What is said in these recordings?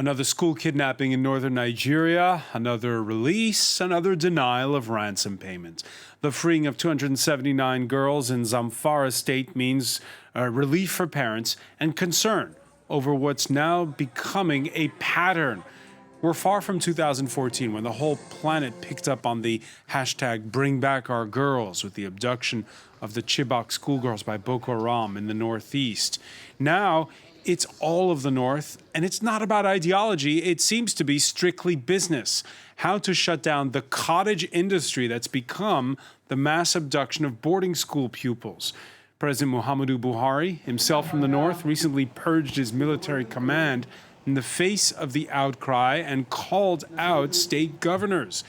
Another school kidnapping in northern Nigeria, another release, another denial of ransom payments. The freeing of 279 girls in Zamfara state means relief for parents and concern over what's now becoming a pattern. We're far from 2014 when the whole planet picked up on the hashtag #BringBackOurGirls with the abduction of the Chibok schoolgirls by Boko Haram in the Northeast. Now, it's all of the North, and it's not about ideology. It seems to be strictly business. How to shut down the cottage industry that's become the mass abduction of boarding school pupils. President Muhammadu Buhari, himself from the North, recently purged his military command in the face of the outcry and called out state governors.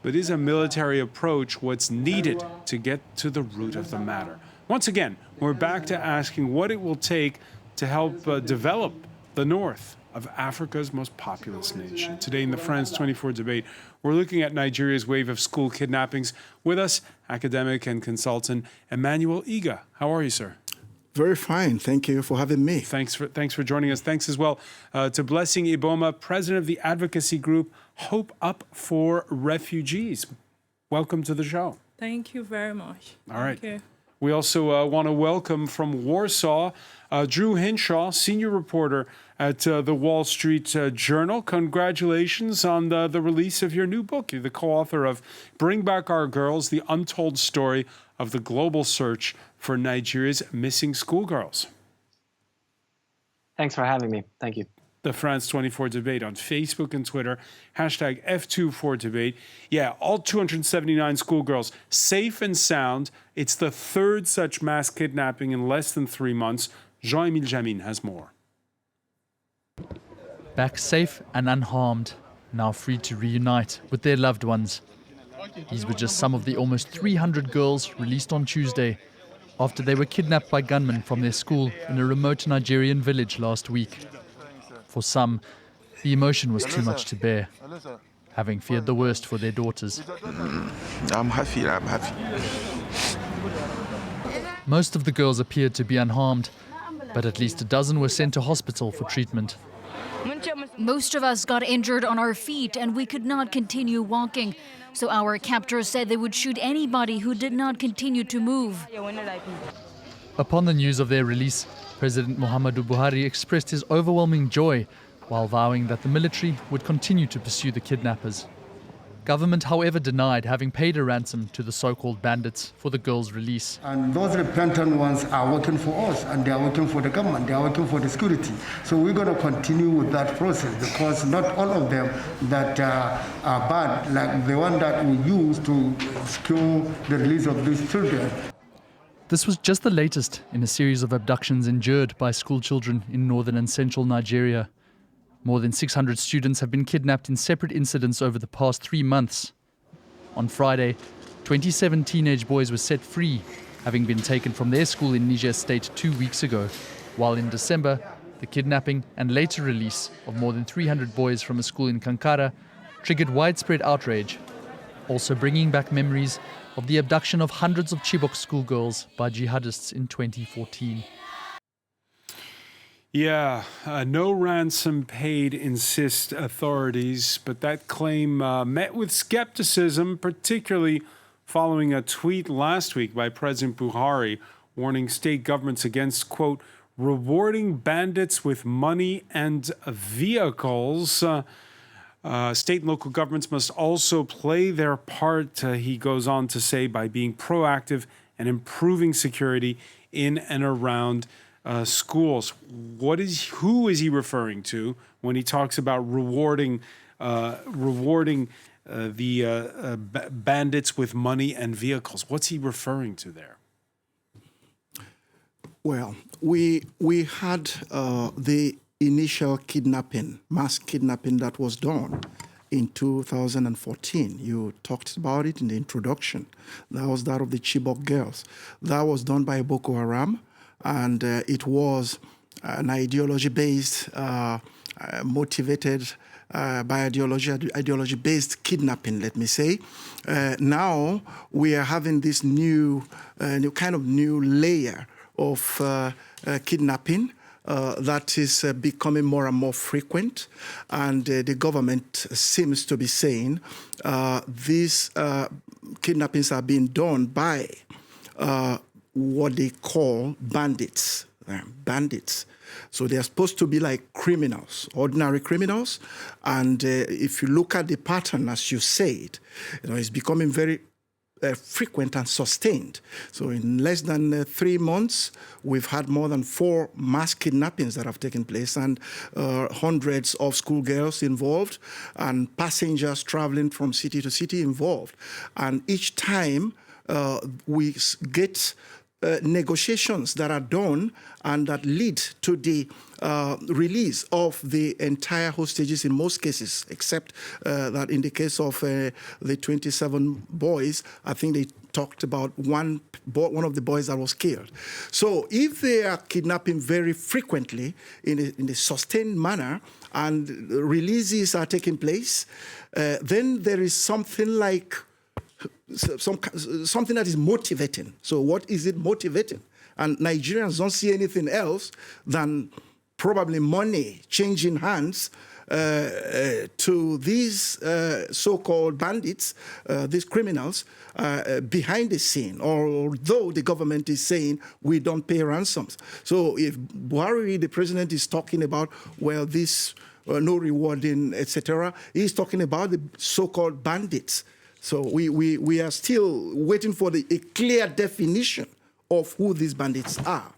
But is a military approach what's needed to get to the root of the matter? Once again, we're back to asking what it will take to help develop the North of Africa's most populous nation. Today in the France 24 debate, we're looking at Nigeria's wave of school kidnappings. With us, academic and consultant Emmanuel Iga. How are you, sir? Very fine. Thank you for having me. Thanks for joining us. Thanks as well to Blessing Iboma, president of the advocacy group Hope Up for Refugees. Welcome to the show. Thank you very much. All right. Thank you. We also want to welcome from Warsaw, Drew Hinshaw, senior reporter at the Wall Street Journal. Congratulations on the release of your new book. You're the co-author of Bring Back Our Girls, the untold story of the global search for Nigeria's missing schoolgirls. Thanks for having me. Thank you. The France 24 debate on Facebook and Twitter, hashtag F24debate. Yeah, all 279 schoolgirls safe and sound. It's the third such mass kidnapping in less than 3 months. Jean-Emile Jamin has more. Back safe and unharmed, now free to reunite with their loved ones. These were just some of the almost 300 girls released on Tuesday after they were kidnapped by gunmen from their school in a remote Nigerian village last week. For some, the emotion was too much to bear, having feared the worst for their daughters. I'm happy. Most of the girls appeared to be unharmed, but at least a dozen were sent to hospital for treatment. Most of us got injured on our feet and we could not continue walking. So our captors said they would shoot anybody who did not continue to move. Upon the news of their release, President Muhammadu Buhari expressed his overwhelming joy while vowing that the military would continue to pursue the kidnappers. Government, however, denied having paid a ransom to the so-called bandits for the girls' release. And those repentant ones are working for us, and they are working for the government, they are working for the security. So we're going to continue with that process because not all of them that are bad, like the one that we use to secure the release of these children. This was just the latest in a series of abductions endured by school children in northern and central Nigeria. More than 600 students have been kidnapped in separate incidents over the past 3 months. On Friday, 27 teenage boys were set free, having been taken from their school in Niger State 2 weeks ago, while in December, the kidnapping and later release of more than 300 boys from a school in Kankara triggered widespread outrage, also bringing back memories of the abduction of hundreds of Chibok schoolgirls by jihadists in 2014. Yeah, no ransom paid, insist authorities, but that claim met with skepticism, particularly following a tweet last week by President Buhari warning state governments against, quote, rewarding bandits with money and vehicles. State and local governments must also play their part, he goes on to say, by being proactive and improving security in and around schools. Who is he referring to when he talks about rewarding the bandits with money and vehicles? What's he referring to there? Well, we had the initial kidnapping, mass kidnapping that was done in 2014. You talked about it in the introduction. That was that of the Chibok girls. That was done by Boko Haram, and it was an ideology-based, motivated by ideology-based kidnapping, let me say. Now we are having this new layer of kidnapping that is becoming more and more frequent, and the government seems to be saying these kidnappings are being done by what they call bandits. Bandits. So they are supposed to be like criminals, ordinary criminals. And if you look at the pattern, as you said, it's becoming very frequent and sustained. So in less than 3 months, we've had more than 4 mass kidnappings that have taken place, and hundreds of schoolgirls involved, and passengers traveling from city to city involved. And each time we get negotiations that are done and that lead to the release of the entire hostages in most cases, except that in the case of the 27 boys, I think they talked about one of the boys that was killed. So if they are kidnapping very frequently in a sustained manner and releases are taking place, then there is something like something that is motivating. So what is it motivating? And Nigerians don't see anything else than probably money changing hands to these so-called bandits, these criminals, behind the scene, although the government is saying we don't pay ransoms. So if Buhari, the president, is talking about, well, this no rewarding, etc., he's talking about the so-called bandits. So we are still waiting for a clear definition of who these bandits are.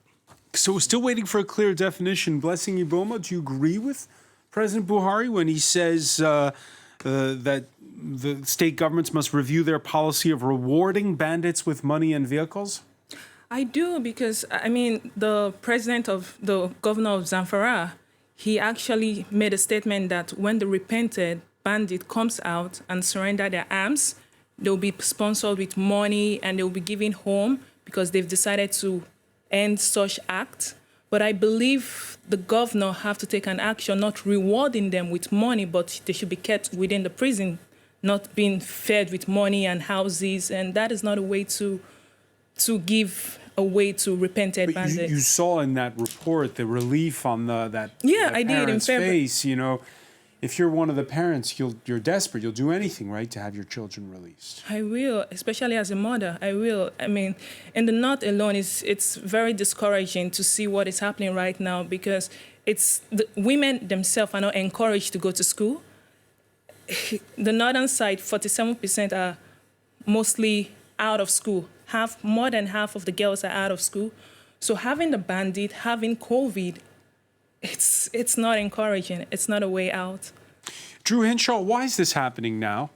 So we're still waiting for a clear definition. Blessing Iboma, do you agree with President Buhari when he says that the state governments must review their policy of rewarding bandits with money and vehicles? I do, because, I mean, the governor of Zamfara, he actually made a statement that when the repented bandit comes out and surrender their arms, they'll be sponsored with money and they'll be given home because they've decided to end such acts. But I believe the governor have to take an action, not rewarding them with money, but they should be kept within the prison, not being fed with money and houses. And that is not a way to give away to repented bandits. You saw in that report the relief on that I did in face. You know, if you're one of the parents, you're desperate. You'll do anything, right, to have your children released. I will, especially as a mother. I will. I mean, in the North alone, it's very discouraging to see what is happening right now, because the women themselves are not encouraged to go to school. The northern side, 47% are mostly out of school. More than half of the girls are out of school. So having the bandit, having COVID, it's not encouraging. It's not a way out. Drew Hinshaw, why is this happening now?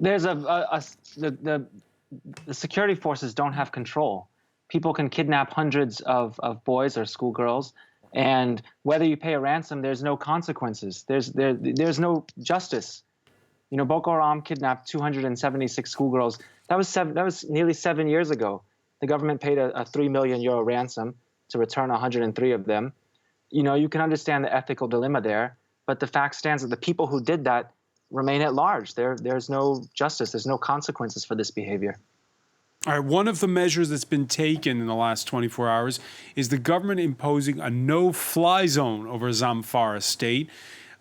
There's the security forces don't have control. People can kidnap hundreds of boys or schoolgirls, and whether you pay a ransom, there's no consequences. There's no justice. You know, Boko Haram kidnapped 276 schoolgirls. That was nearly 7 years ago. The government paid a €3 million ransom to return 103 of them. You know, you can understand the ethical dilemma there, but the fact stands that the people who did that remain at large. There's no justice. There's no consequences for this behavior. All right, one of the measures that's been taken in the last 24 hours is the government imposing a no-fly zone over Zamfara state.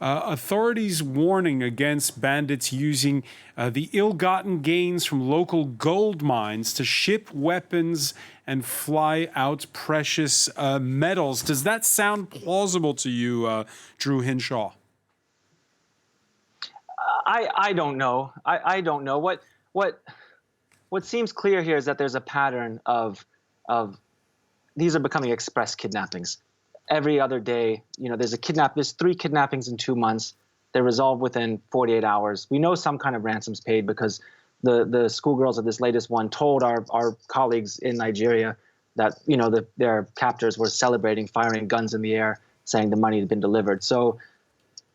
Authorities warning against bandits using the ill-gotten gains from local gold mines to ship weapons and fly out precious metals. Does that sound plausible to you, Drew Hinshaw? I don't know. I don't know. What seems clear here is that there's a pattern of these are becoming express kidnappings. Every other day, you know, there's 3 kidnappings in 2 months. They're resolved within 48 hours. We know some kind of ransom's paid because the schoolgirls of this latest one told our colleagues in Nigeria that, you know, their captors were celebrating, firing guns in the air, saying the money had been delivered. So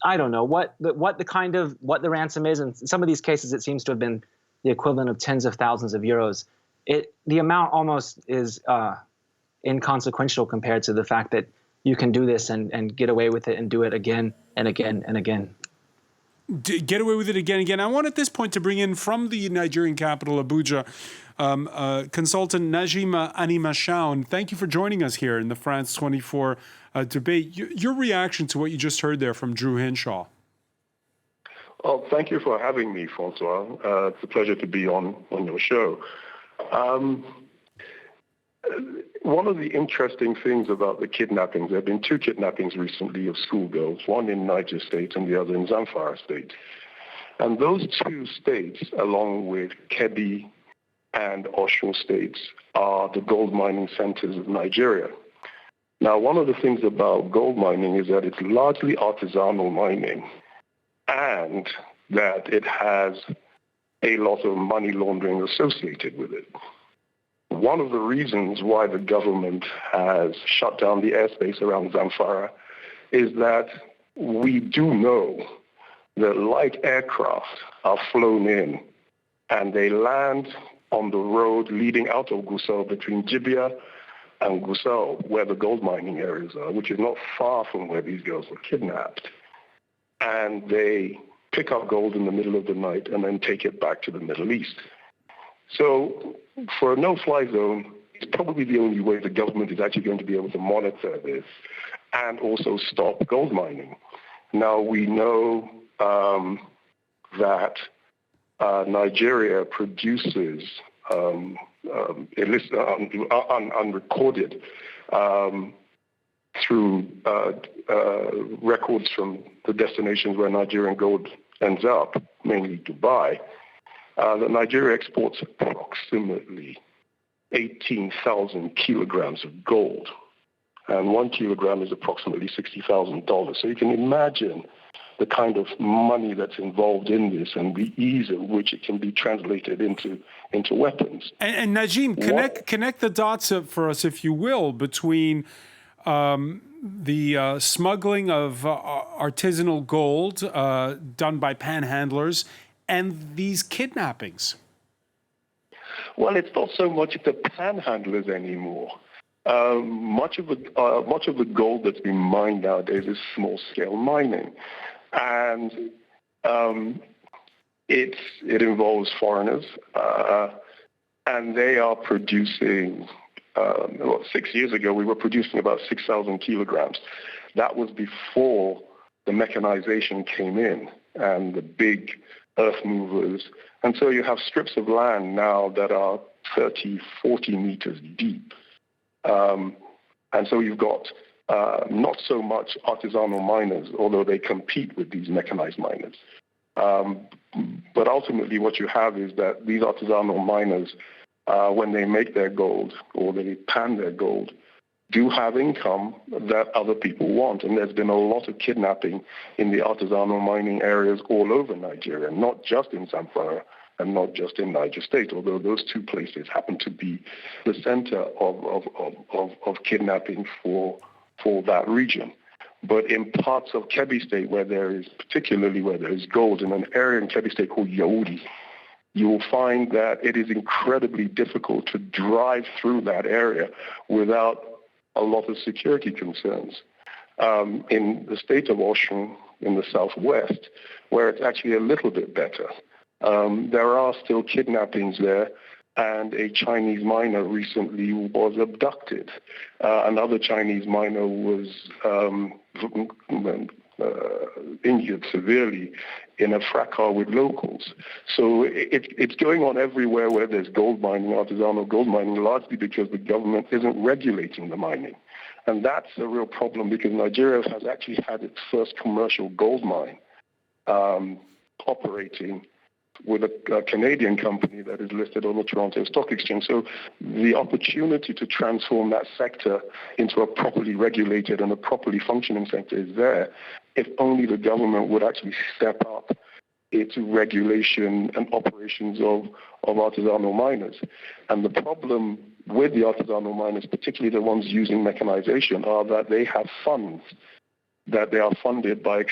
I don't know what the ransom is. In some of these cases, it seems to have been the equivalent of tens of thousands of euros. The amount almost is inconsequential compared to the fact that you can do this and get away with it and do it again and again and again. get away with it again and again. I want at this point to bring in from the Nigerian capital, Abuja, consultant Najima Animashaun. Thank you for joining us here in the France 24 debate. Your reaction to what you just heard there from Drew Hinshaw. Well, thank you for having me, Francois. It's a pleasure to be on your show. One of the interesting things about the kidnappings, there have been 2 kidnappings recently of schoolgirls, one in Niger State and the other in Zamfara State. And those 2 states, along with Kebbi and Osun states, are the gold mining centers of Nigeria. Now, one of the things about gold mining is that it's largely artisanal mining and that it has a lot of money laundering associated with it. One of the reasons why the government has shut down the airspace around Zamfara is that we do know that light aircraft are flown in and they land on the road leading out of Gusau between Jibia and Gusau, where the gold mining areas are, which is not far from where these girls were kidnapped. And they pick up gold in the middle of the night and then take it back to the Middle East. So for a no-fly zone, it's probably the only way the government is actually going to be able to monitor this and also stop gold mining. Now, we know that Nigeria produces unrecorded through records from the destinations where Nigerian gold ends up, mainly Dubai, that Nigeria exports approximately 18,000 kilograms of gold. And 1 kilogram is approximately $60,000. So you can imagine the kind of money that's involved in this and the ease at which it can be translated into weapons. And Najim, connect the dots for us, if you will, between the smuggling of artisanal gold done by panhandlers and these kidnappings. Well, it's not so much the panhandlers anymore. Much of the gold that's being mined nowadays is small-scale mining, and it involves foreigners, and they are producing. 6 years ago, we were producing about 6,000 kilograms. That was before the mechanization came in and the big earth movers. And so you have strips of land now that are 30, 40 meters deep. And so you've got not so much artisanal miners, although they compete with these mechanized miners. But ultimately what you have is that these artisanal miners, when they make their gold or they pan their gold, do have income that other people want. And there's been a lot of kidnapping in the artisanal mining areas all over Nigeria, not just in Zamfara and not just in Niger State, although those 2 places happen to be the center of kidnapping for that region. But in parts of Kebbi State, particularly where there is gold, in an area in Kebbi State called Yaoudi, you will find that it is incredibly difficult to drive through that area without a lot of security concerns. In the state of Osun, in the southwest, where it's actually a little bit better, there are still kidnappings there, and a Chinese miner recently was abducted. Another Chinese miner was injured severely in a fracas with locals. So it's going on everywhere where there's gold mining, artisanal gold mining, largely because the government isn't regulating the mining. And that's a real problem because Nigeria has actually had its first commercial gold mine operating with a Canadian company that is listed on the Toronto Stock Exchange. So the opportunity to transform that sector into a properly regulated and a properly functioning sector is there, if only the government would actually step up its regulation and operations of artisanal miners. And the problem with the artisanal miners, particularly the ones using mechanization, are that they have funds that they are funded by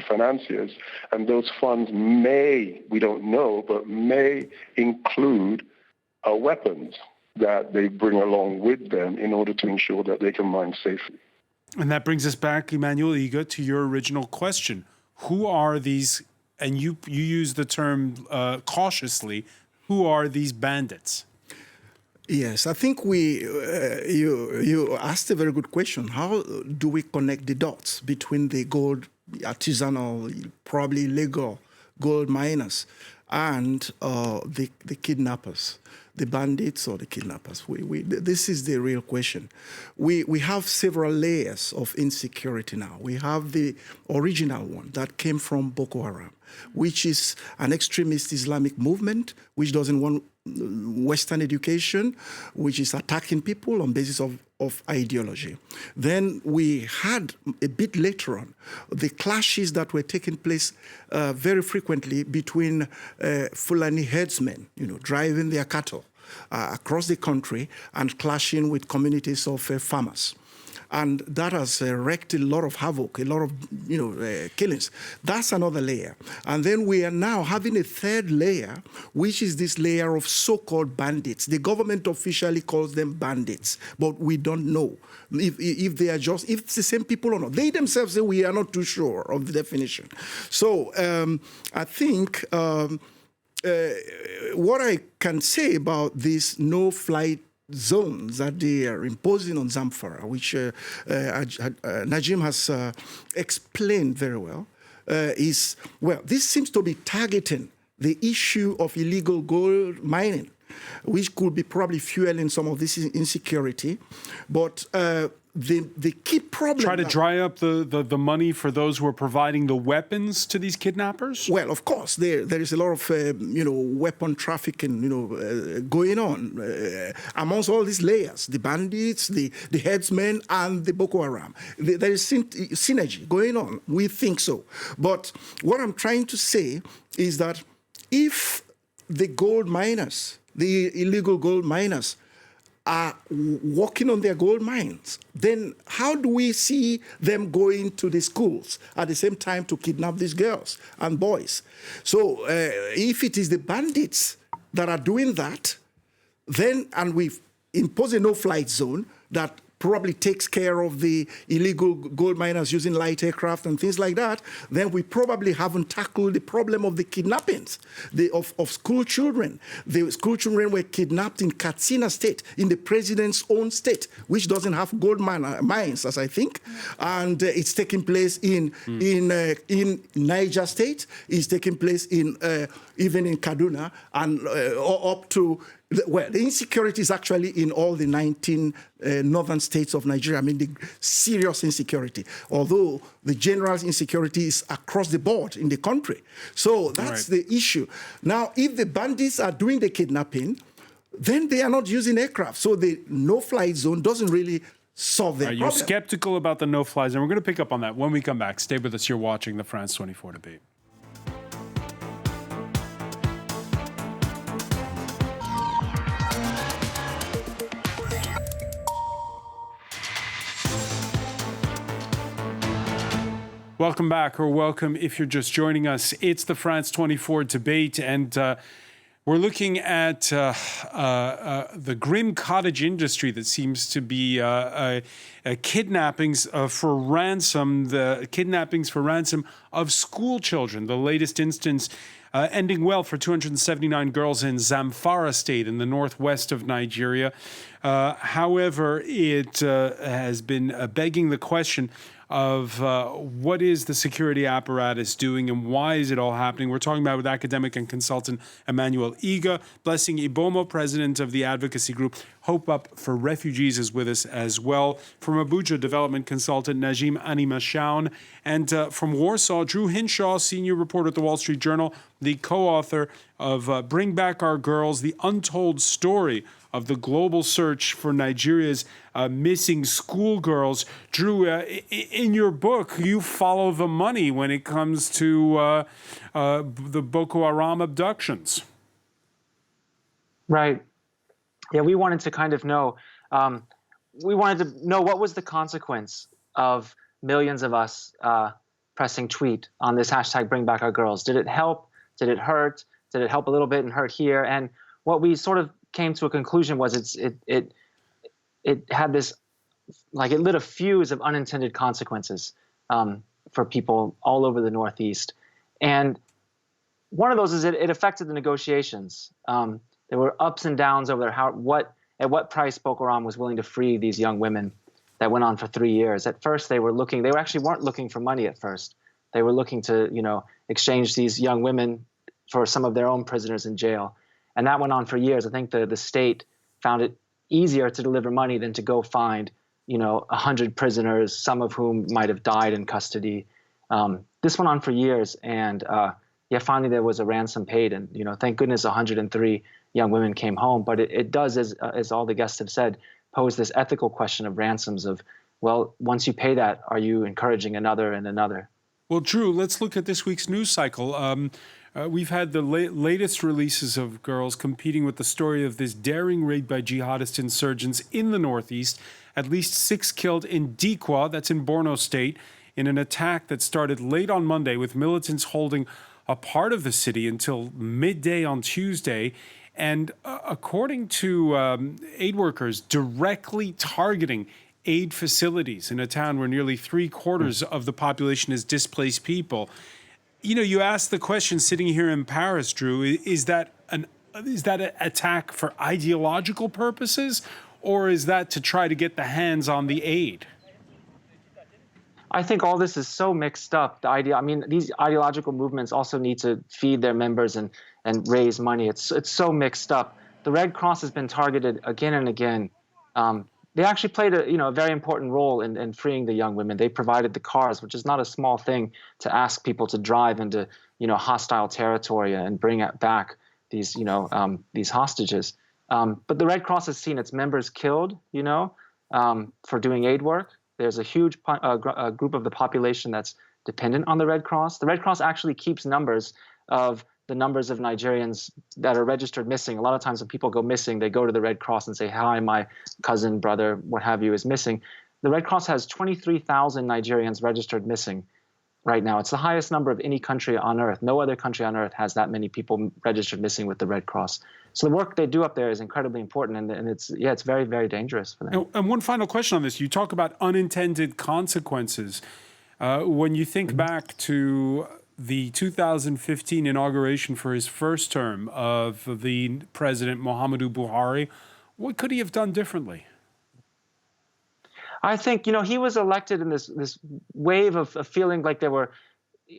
financiers, and those funds may, we don't know, but may include weapons that they bring along with them in order to ensure that they can mine safely. And that brings us back, Emmanuel Iga, to your original question. Who are these? And you use the term cautiously. Who are these bandits? Yes, I think you asked a very good question. How do we connect the dots between the gold artisanal, probably legal gold miners and the kidnappers, the bandits or the kidnappers? This is the real question. We have several layers of insecurity now. We have the original one that came from Boko Haram, which is an extremist Islamic movement which doesn't want Western education, which is attacking people on basis of ideology. Then we had, a bit later on, the clashes that were taking place very frequently between Fulani herdsmen, driving their cattle across the country and clashing with communities of farmers. And that has wreaked a lot of havoc, a lot of killings. That's another layer. And then we are now having a third layer, which is this layer of so-called bandits. The government officially calls them bandits, but we don't know if they are if it's the same people or not. They themselves say we are not too sure of the definition. So I think what I can say about this no-flight zones that they are imposing on Zamfara, which Najim has explained very well, this seems to be targeting the issue of illegal gold mining, which could be probably fueling some of this insecurity. But the key problem... Try to dry up the money for those who are providing the weapons to these kidnappers? Well, of course, there is a lot of, weapon trafficking, going on amongst all these layers, the bandits, the headsmen, and the Boko Haram. There is synergy going on. We think so. But what I'm trying to say is that if the gold miners, the illegal gold miners, are working on their gold mines, then how do we see them going to the schools at the same time to kidnap these girls and boys? So if it is the bandits that are doing that, then, and we've imposed a no-flight zone that probably takes care of the illegal gold miners using light aircraft and things like that, then we probably haven't tackled the problem of the kidnappings of school children. The school children were kidnapped in Katsina State, in the president's own state, which doesn't have gold mines, as I think, and it's taking place in Niger State. It's taking place even in Kaduna and up to. Well, the insecurity is actually in all the 19 northern states of Nigeria. I mean, the serious insecurity, although the general insecurity is across the board in the country. So that's the issue. Now, if the bandits are doing the kidnapping, then they are not using aircraft. So the no-flight zone doesn't really solve their problem. You're skeptical about the no-fly zone. We're going to pick up on that when we come back. Stay with us. You're watching the France 24 debate. Welcome back, or welcome if you're just joining us. It's the France 24 debate, and we're looking at the grim cottage industry that seems to be kidnappings for ransom, the kidnappings for ransom of school children. The latest instance ending well for 279 girls in Zamfara state in the northwest of Nigeria. However, it has been begging the question of what is the security apparatus doing and why is it all happening. We're talking about with academic and consultant Emmanuel Iga. Blessing Ibomo, president of the advocacy group Hope Up for Refugees, is with us as well. From Abuja, development consultant Najim Animashaun. And from Warsaw, Drew Hinshaw, senior reporter at the Wall Street Journal, the co-author of Bring Back Our Girls, the untold story of the global search for Nigeria's missing schoolgirls. Drew, in your book, you follow the money when it comes to the Boko Haram abductions. Right. Yeah, we wanted to kind of know, what was the consequence of millions of us pressing tweet on this hashtag Bring Back Our Girls. Did it help? Did it hurt? Did it help a little bit and hurt here? And what we sort of came to a conclusion was it had this, like, it lit a fuse of unintended consequences. for people all over the Northeast. And one of those is it affected the negotiations. There were ups and downs over there, at what price Boko Haram was willing to free these young women that went on for 3 years. At first, they actually weren't looking for money at first. They were looking to, exchange these young women for some of their own prisoners in jail. And that went on for years. I think the state found it easier to deliver money than to go find, 100 prisoners, some of whom might have died in custody. This went on for years. And finally there was a ransom paid. And, thank goodness 103 young women came home. But it does, as all the guests have said, pose this ethical question of ransoms of, well, once you pay that, are you encouraging another and another? Well, Drew, let's look at this week's news cycle. We've had the latest releases of girls competing with the story of this daring raid by jihadist insurgents in the Northeast. At least 6 killed in Dikwa, that's in Borno State, in an attack that started late on Monday with militants holding a part of the city until midday on Tuesday. And according to aid workers, directly targeting aid facilities in a town where nearly 3/4 of the population is displaced people. You asked the question sitting here in Paris, Drew, is that an attack for ideological purposes, or is that to try to get the hands on the aid? I think all this is so mixed up. These ideological movements also need to feed their members and raise money. It's so mixed up. The Red Cross has been targeted again and again. They actually played a very important role in freeing the young women. They provided the cars, which is not a small thing to ask people to drive into hostile territory and bring back these hostages. But the Red Cross has seen its members killed, for doing aid work. There's a huge group of the population that's dependent on the Red Cross. The Red Cross actually keeps numbers of the numbers of Nigerians that are registered missing. A lot of times when people go missing, they go to the Red Cross and say, hi, my cousin, brother, what have you, is missing. The Red Cross has 23,000 Nigerians registered missing right now. It's the highest number of any country on earth. No other country on earth has that many people registered missing with the Red Cross. So the work they do up there is incredibly important, and it's very, very dangerous for them. And one final question on this. You talk about unintended consequences. When you think back to the 2015 inauguration for his first term of the President Muhammadu Buhari, what could he have done differently? I think, he was elected in this wave of feeling like there were,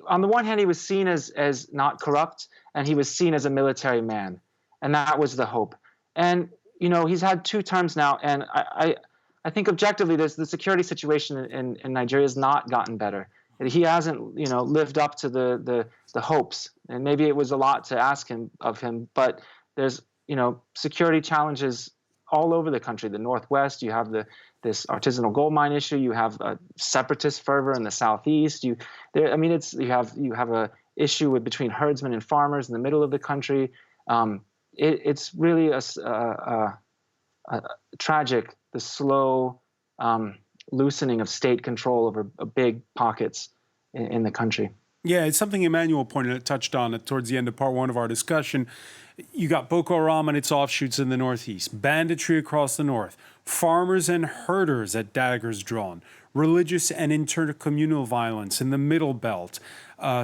on the one hand, he was seen as not corrupt, and he was seen as a military man. And that was the hope. And, he's had 2 terms now, and I think objectively, the security situation in Nigeria has not gotten better. He hasn't, lived up to the hopes, and maybe it was a lot to ask of him. But there's, security challenges all over the country. The Northwest, you have this artisanal gold mine issue. You have a separatist fervor in the Southeast. You have a issue between herdsmen and farmers in the middle of the country. It's really a tragic, the slow loosening of state control over big pockets in the country. Yeah, it's something Emmanuel touched on towards the end of part 1 of our discussion. You got Boko Haram and its offshoots in the Northeast, banditry across the North, farmers and herders at daggers drawn, religious and intercommunal violence in the Middle Belt,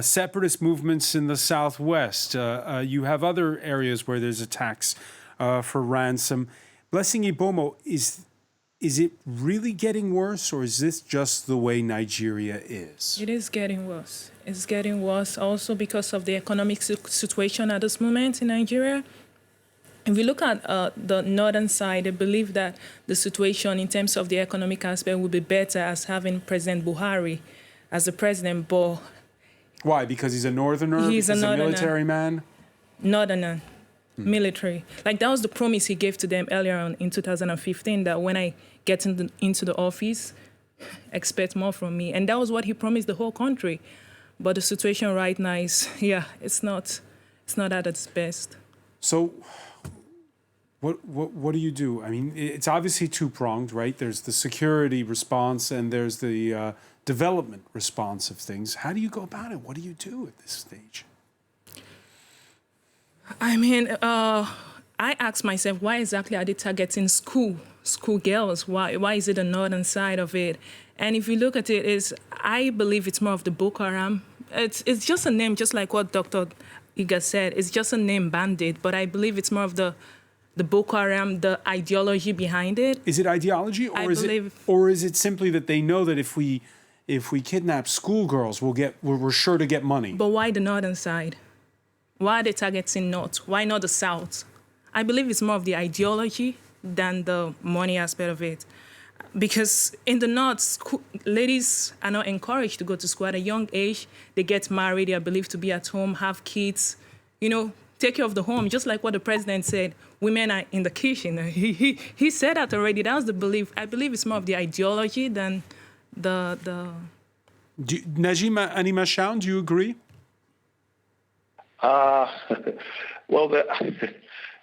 separatist movements in the Southwest. You have other areas where there's attacks for ransom. Blessing Ibomo, is it really getting worse, or is this just the way Nigeria is? It is getting worse. It's getting worse also because of the economic situation at this moment in Nigeria. If we look at the northern side, I believe that the situation in terms of the economic aspect would be better as having President Buhari as the president. But why? Because he's a northerner? He's a military man? Northerner. Military. Like, that was the promise he gave to them earlier on in 2015, that when I get into the office, expect more from me. And that was what he promised the whole country. But the situation right now is, it's not at its best. So what do you do? I mean, it's obviously 2-pronged, right? There's the security response and there's the development response of things. How do you go about it? What do you do at this stage? I mean, I ask myself, why exactly are they targeting schoolgirls? Why is it the northern side of it? And if you look at it, I believe it's more of the Boko Haram. It's just a name, just like what Dr. Iga said. It's just a name, bandit. But I believe it's more of the Boko Haram, the ideology behind it. Is it ideology, or is it simply that they know that if we kidnap schoolgirls, we're sure to get money? But why the northern side? Why are they targeting north? Why not the south? I believe it's more of the ideology than the money aspect of it. Because in the north, ladies are not encouraged to go to school at a young age. They get married, they are believed to be at home, have kids, take care of the home, just like what the president said. Women are in the kitchen. He said that already. That was the belief. I believe it's more of the ideology than the. Najima Animashaun, do you agree? Well,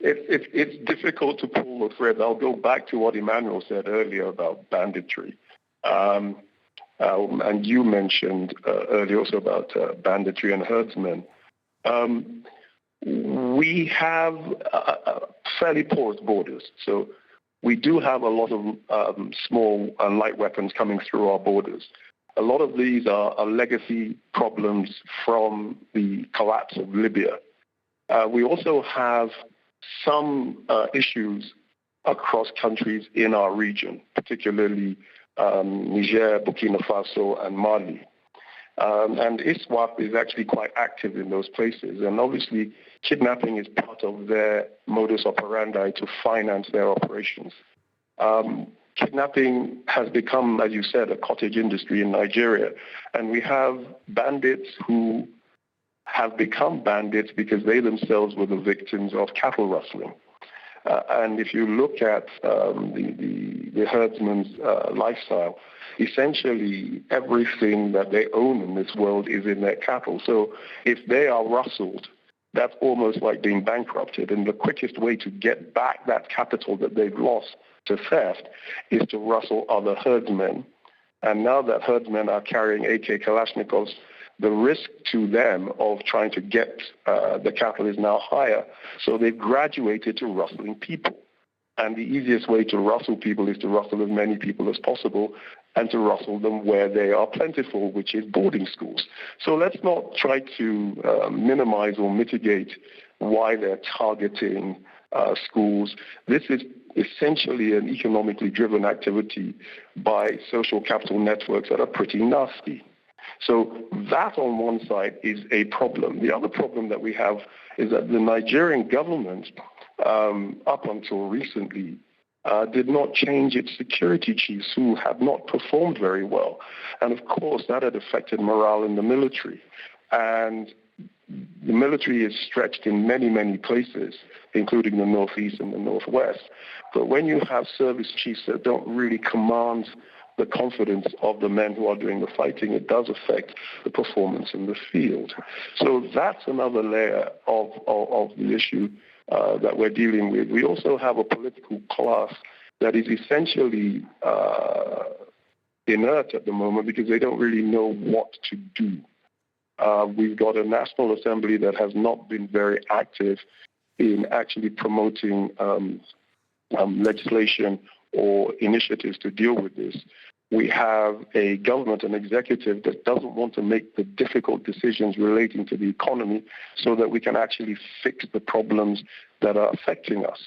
it's difficult to pull the thread. I'll go back to what Emmanuel said earlier about banditry. And you mentioned earlier also about banditry and herdsmen. We have fairly porous borders. So we do have a lot of small and light weapons coming through our borders. A lot of these are legacy problems from the collapse of Libya. We also have some issues across countries in our region, particularly Niger, Burkina Faso, and Mali. And ISWAP is actually quite active in those places. And obviously, kidnapping is part of their modus operandi to finance their operations. Kidnapping has become, as you said, a cottage industry in Nigeria. And we have bandits who have become bandits because they themselves were the victims of cattle rustling. And if you look at the herdsman's lifestyle, essentially everything that they own in this world is in their cattle. So if they are rustled, that's almost like being bankrupted. And the quickest way to get back that capital that they've lost to theft is to rustle other herdsmen. And now that herdsmen are carrying AK Kalashnikovs, the risk to them of trying to get the cattle is now higher. So they've graduated to rustling people. And the easiest way to rustle people is to rustle as many people as possible and to rustle them where they are plentiful, which is boarding schools. So let's not try to minimize or mitigate why they're targeting schools. This is essentially an economically driven activity by social capital networks that are pretty nasty. So that on one side is a problem. The other problem that we have is that the Nigerian government, up until recently, did not change its security chiefs who have not performed very well. And of course, that had affected morale in the military. And the military is stretched in many, many places, including the Northeast and the Northwest. But when you have service chiefs that don't really command the confidence of the men who are doing the fighting, it does affect the performance in the field. So that's another layer of the issue that we're dealing with. We also have a political class that is essentially inert at the moment because they don't really know what to do. We've got a National Assembly that has not been very active in actually promoting legislation or initiatives to deal with this. We have a government, an executive that doesn't want to make the difficult decisions relating to the economy so that we can actually fix the problems that are affecting us.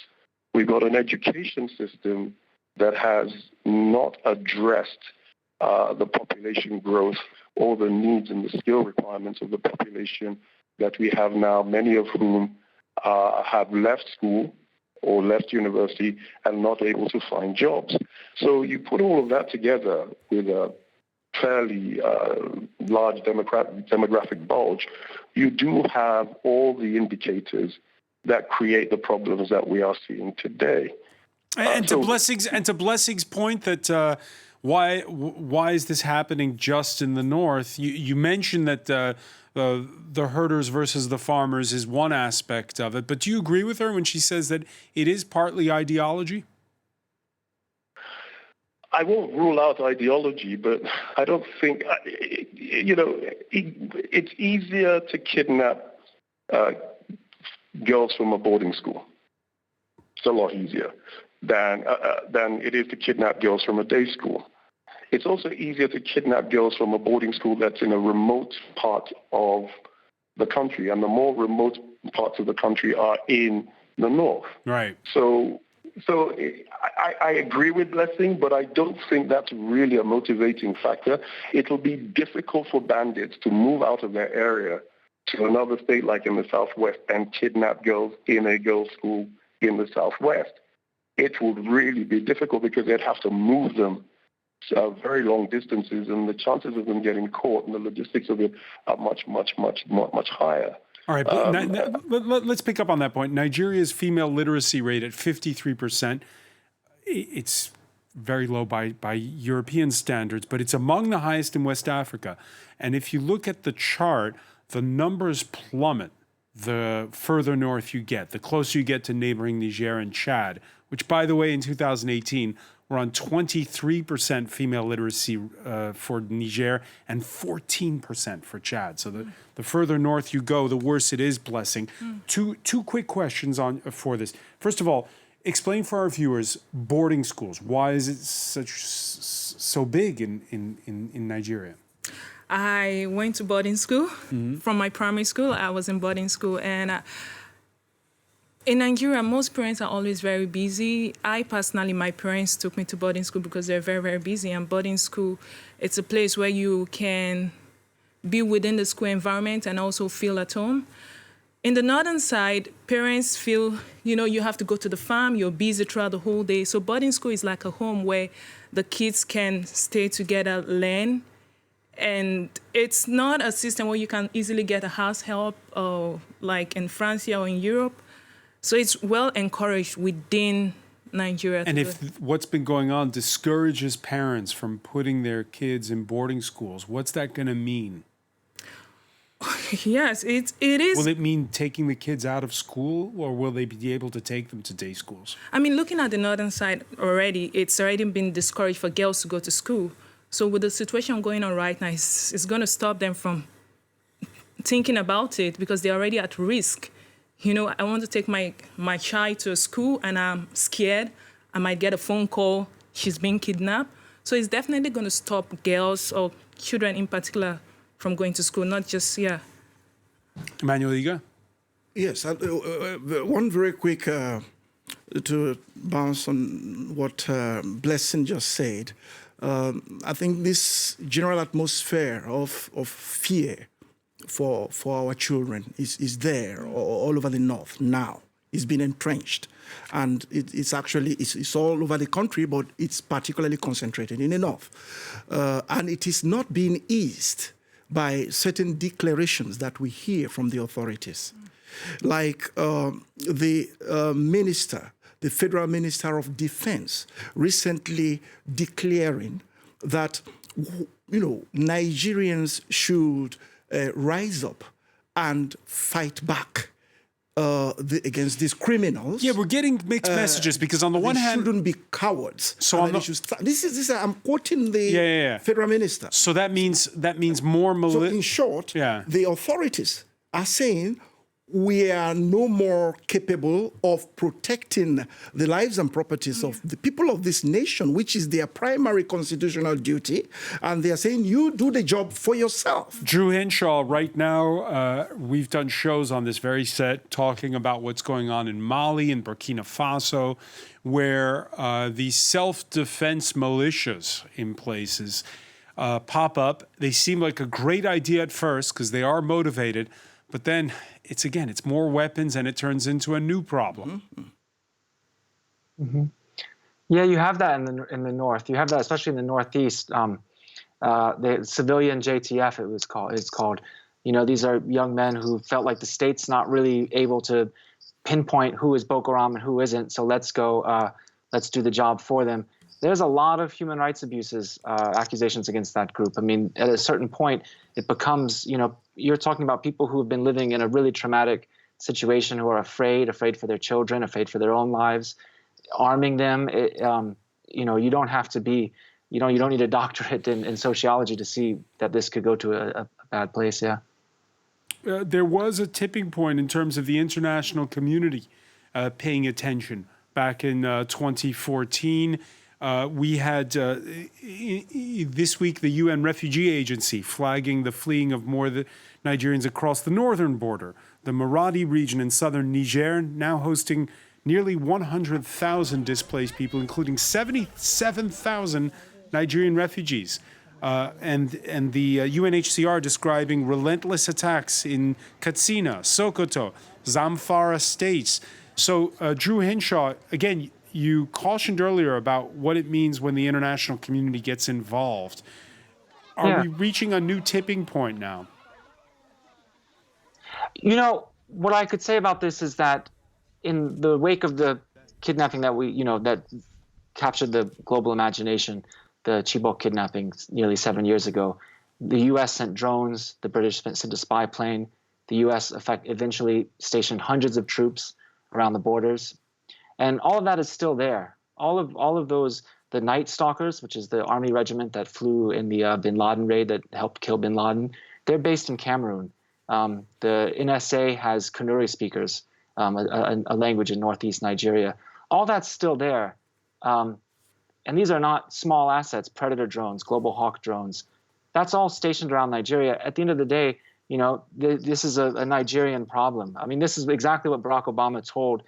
We've got an education system that has not addressed the population growth or the needs and the skill requirements of the population that we have now, many of whom have left school or left university and not able to find jobs. So you put all of that together with a fairly large demographic bulge, you do have all the indicators that create the problems that we are seeing today. And to Blessing's point that why is this happening just in the north? You mentioned that the herders versus the farmers is one aspect of it, but do you agree with her when she says that it is partly ideology? I won't rule out ideology, but I don't think, it's easier to kidnap girls from a boarding school. It's a lot easier than it is to kidnap girls from a day school. It's also easier to kidnap girls from a boarding school that's in a remote part of the country, and the more remote parts of the country are in the north. Right. So I agree with Blessing, but I don't think that's really a motivating factor. It'll be difficult for bandits to move out of their area to another state like in the southwest and kidnap girls in a girls' school in the southwest. It would really be difficult because they'd have to move them very long distances, and the chances of them getting caught and the logistics of it are much higher. All right, but let's pick up on that point. Nigeria's female literacy rate at 53%. It's very low by European standards, but it's among the highest in West Africa. And if you look at the chart, the numbers plummet the further north you get, the closer you get to neighboring Niger and Chad, which, by the way, in 2018, we're on 23% female literacy for Niger and 14% for Chad. So the further north you go, the worse it is, Blessing. Two quick questions for this. First of all, explain for our viewers boarding schools. Why is it so big in Nigeria? I went to boarding school. From my primary school, I was in boarding school. And in Nigeria, most parents are always very busy. I personally, my parents took me to boarding school because they're very, very busy. And boarding school, it's a place where you can be within the school environment and also feel at home. In the northern side, parents feel, you have to go to the farm, you're busy throughout the whole day. So boarding school is like a home where the kids can stay together, learn. And it's not a system where you can easily get a house help like in France or in Europe. So it's well encouraged within Nigeria. And if what's been going on discourages parents from putting their kids in boarding schools, what's that going to mean? Yes, it is. Will it mean taking the kids out of school, or will they be able to take them to day schools? I mean, looking at the northern side already, it's already been discouraged for girls to go to school. So with the situation going on right now, it's going to stop them from thinking about it because they're already at risk. I want to take my child to a school and I'm scared. I might get a phone call. She's being kidnapped. So it's definitely going to stop girls or children in particular from going to school, not just, Emmanuel Iga? Yes, one very quick to bounce on what Blessing just said. I think this general atmosphere of fear for our children is there all over the north now. It's been entrenched. And it's all over the country, but it's particularly concentrated in the north. And it is not being eased by certain declarations that we hear from the authorities. Like the minister, the Federal Minister of Defense, recently declaring that, Nigerians should rise up and fight back against these criminals. Yeah, we're getting mixed messages because on the one hand, they shouldn't be cowards. So this I'm quoting the Federal Minister. So that means more. So in short, the authorities are saying we are no more capable of protecting the lives and properties of the people of this nation, which is their primary constitutional duty. And they are saying, you do the job for yourself. Drew Henshaw, right now, we've done shows on this very set talking about what's going on in Mali and Burkina Faso, where these self-defense militias in places pop up. They seem like a great idea at first because they are motivated, but then it's more weapons and it turns into a new problem. Yeah, you have that in the north. You have that especially in the northeast. The civilian JTF, it's called. These are young men who felt like the state's not really able to pinpoint who is Boko Haram and who isn't. So let's go. Let's do the job for them. There's a lot of human rights abuses, accusations against that group. I mean, at a certain point, it becomes, you're talking about people who have been living in a really traumatic situation, who are afraid for their children, afraid for their own lives, arming them. You don't have to be, you don't need a doctorate in sociology to see that this could go to a bad place. Yeah. There was a tipping point in terms of the international community paying attention back in 2014. We had this week the UN Refugee Agency flagging the fleeing of more Nigerians across the northern border. The Maradi region in southern Niger now hosting nearly 100,000 displaced people, including 77,000 Nigerian refugees. And the UNHCR describing relentless attacks in Katsina, Sokoto, Zamfara states. So, Drew Henshaw, again, you cautioned earlier about what it means when the international community gets involved. Are we reaching a new tipping point now? You know, what I could say about this is that in the wake of the kidnapping that captured the global imagination, the Chibok kidnapping nearly 7 years ago, the U.S. sent drones, the British sent a spy plane, the U.S. eventually stationed hundreds of troops around the borders. And all of that is still there. All of those, the Night Stalkers, which is the army regiment that flew in the Bin Laden raid that helped kill Bin Laden, they're based in Cameroon. The NSA has Kanuri speakers, a language in northeast Nigeria. All that's still there. And these are not small assets, Predator drones, Global Hawk drones. That's all stationed around Nigeria. At the end of the day, this is a Nigerian problem. I mean, this is exactly what Barack Obama told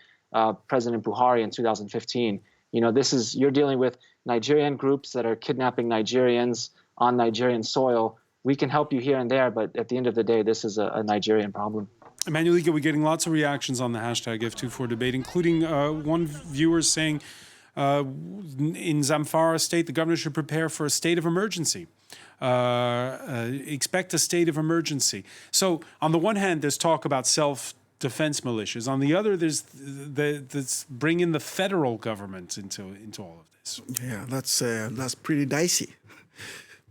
President Buhari in 2015. You're dealing with Nigerian groups that are kidnapping Nigerians on Nigerian soil. We can help you here and there, but at the end of the day, this is a Nigerian problem. Emmanuel, we're getting lots of reactions on the hashtag F24Debate, including one viewer saying in Zamfara state, the governor should prepare for a state of emergency. Expect a state of emergency. So on the one hand, there's talk about self-defense militias. On the other, there's bringing the federal government into all of this. Yeah, that's pretty dicey.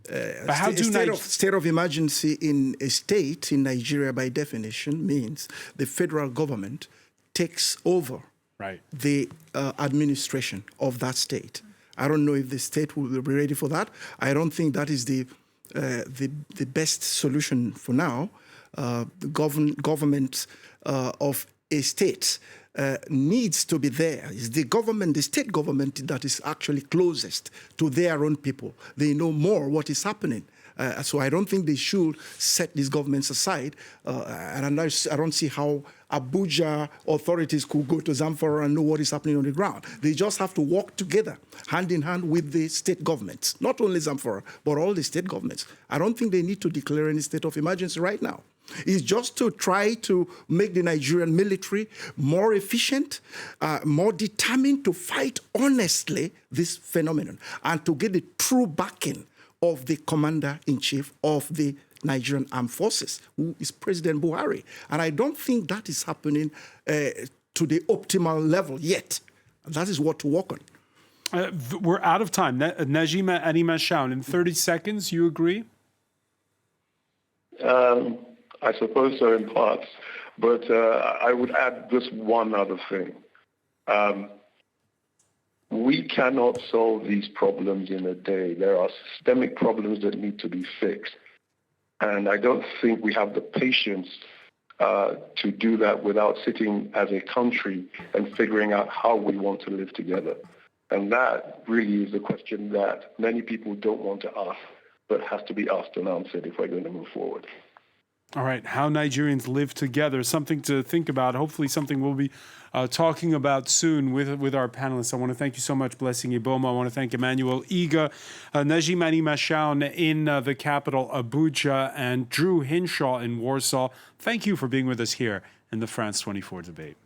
But how do state of emergency in a state in Nigeria, by definition, means the federal government takes over the administration of that state. I don't know if the state will be ready for that. I don't think that is the best solution for now. The government of a state needs to be there. It's the state government that is actually closest to their own people. They know more what is happening. So I don't think they should set these governments aside. And I don't see how Abuja authorities could go to Zamfara and know what is happening on the ground. They just have to work together, hand in hand with the state governments, not only Zamfara, but all the state governments. I don't think they need to declare any state of emergency right now. It's just to try to make the Nigerian military more efficient, more determined to fight honestly this phenomenon and to get the true backing of the commander-in-chief of the Nigerian Armed Forces, who is President Buhari. And I don't think that is happening to the optimal level yet. That is what to work on. We're out of time. Najima Animashaun, in 30 seconds, you agree? I suppose so in parts, but I would add this one other thing. We cannot solve these problems in a day. There are systemic problems that need to be fixed. And I don't think we have the patience to do that without sitting as a country and figuring out how we want to live together. And that really is a question that many people don't want to ask, but has to be asked and answered if we're going to move forward. All right, how Nigerians live together, something to think about. Hopefully something we'll be talking about soon with our panelists. I want to thank you so much, Blessing Iboma. I want to thank Emmanuel Iga, Najim Animashaun in the capital, Abuja, and Drew Henshaw in Warsaw. Thank you for being with us here in the France 24 debate.